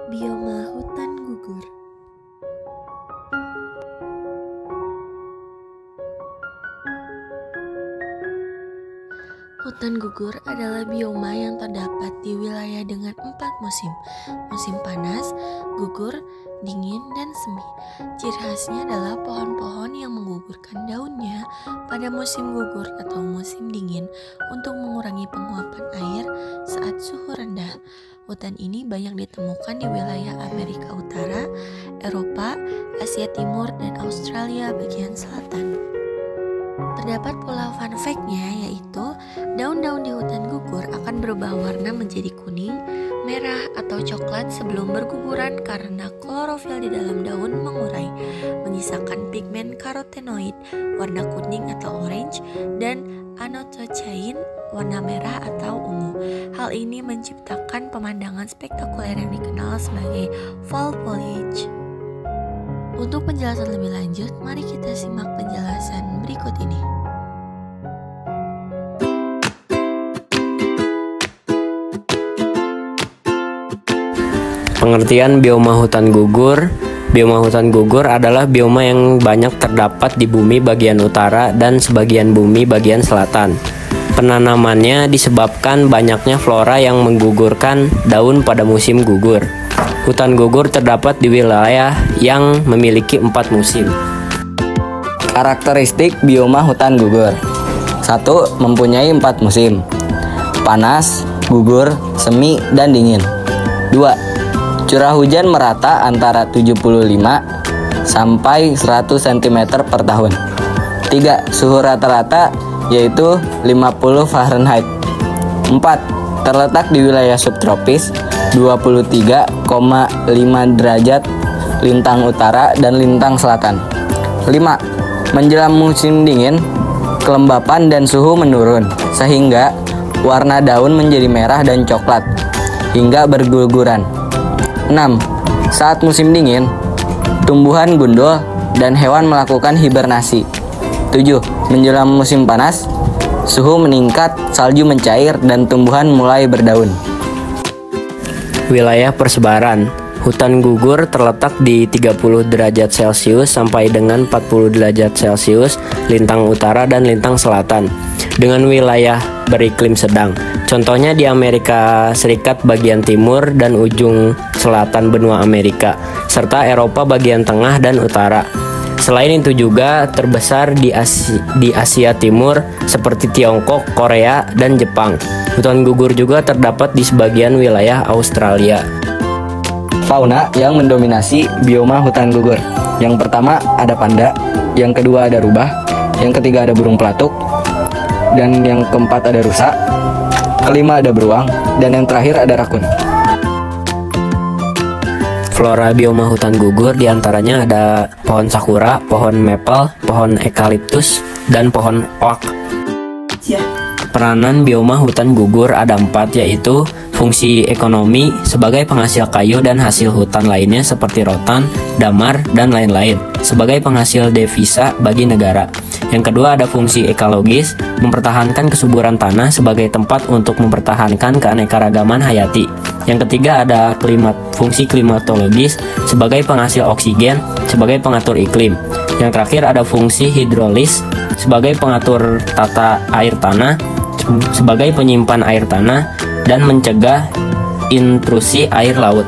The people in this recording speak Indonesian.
Bioma hutan gugur. Hutan gugur adalah bioma yang terdapat di wilayah dengan 4 musim. Musim panas, gugur, dingin, dan semi. Ciri khasnya adalah pohon-pohon yang menggugurkan daunnya pada musim gugur atau musim dingin untuk mengurangi penguapan air saat suhu rendah. Hutan ini banyak ditemukan di wilayah Amerika Utara, Eropa, Asia Timur, dan Australia bagian selatan. Terdapat pula fun fact-nya, yaitu daun-daun di hutan gugur akan berubah warna menjadi kuning, merah, atau coklat sebelum berguguran karena klorofil di dalam daun mengurai, menyisakan pigmen karotenoid warna kuning atau orange dan anthocyanin warna merah atau ungu. Hal ini menciptakan pemandangan spektakuler yang dikenal sebagai fall foliage. Untuk penjelasan lebih lanjut, mari kita simak penjelasan berikut ini. Pengertian bioma hutan gugur. Bioma hutan gugur adalah bioma yang banyak terdapat di bumi bagian utara dan sebagian bumi bagian selatan. Penanamannya disebabkan banyaknya flora yang menggugurkan daun pada musim gugur. Hutan gugur terdapat di wilayah yang memiliki 4 musim. Karakteristik bioma hutan gugur. 1. Mempunyai 4 musim: panas, gugur, semi, dan dingin. 2. Curah hujan merata antara 75 sampai 100 cm per tahun. 3. Suhu rata-rata yaitu 50 Fahrenheit. 4. Terletak di wilayah subtropis 23,5 derajat lintang utara dan lintang selatan. 5. Menjelang musim dingin, kelembapan dan suhu menurun sehingga warna daun menjadi merah dan coklat hingga berguguran. 6. Saat musim dingin, tumbuhan gundul dan hewan melakukan hibernasi. 7. Menjelang musim panas, suhu meningkat, salju mencair, dan tumbuhan mulai berdaun. Wilayah persebaran. Hutan gugur terletak di 30 derajat Celcius sampai dengan 40 derajat Celcius lintang utara dan lintang selatan, dengan wilayah beriklim sedang. Contohnya di Amerika Serikat bagian timur dan ujung selatan benua Amerika, serta Eropa bagian tengah dan utara. Selain itu juga terbesar di Asia Timur seperti Tiongkok, Korea, dan Jepang. Hutan gugur juga terdapat di sebagian wilayah Australia. Fauna yang mendominasi bioma hutan gugur. Yang pertama ada panda, yang kedua ada rubah, yang ketiga ada burung pelatuk, dan yang keempat ada rusa, kelima ada beruang, dan yang terakhir ada rakun. Flora bioma hutan gugur diantaranya ada pohon sakura, pohon maple, pohon eukaliptus, dan pohon oak. Peranan bioma hutan gugur ada 4, yaitu fungsi ekonomi sebagai penghasil kayu dan hasil hutan lainnya seperti rotan, damar, dan lain-lain, sebagai penghasil devisa bagi negara. Yang kedua ada fungsi ekologis, mempertahankan kesuburan tanah sebagai tempat untuk mempertahankan keanekaragaman hayati. Yang ketiga ada fungsi klimatologis sebagai penghasil oksigen, sebagai pengatur iklim. Yang terakhir ada fungsi hidrolis sebagai pengatur tata air tanah, sebagai penyimpan air tanah, dan mencegah intrusi air laut.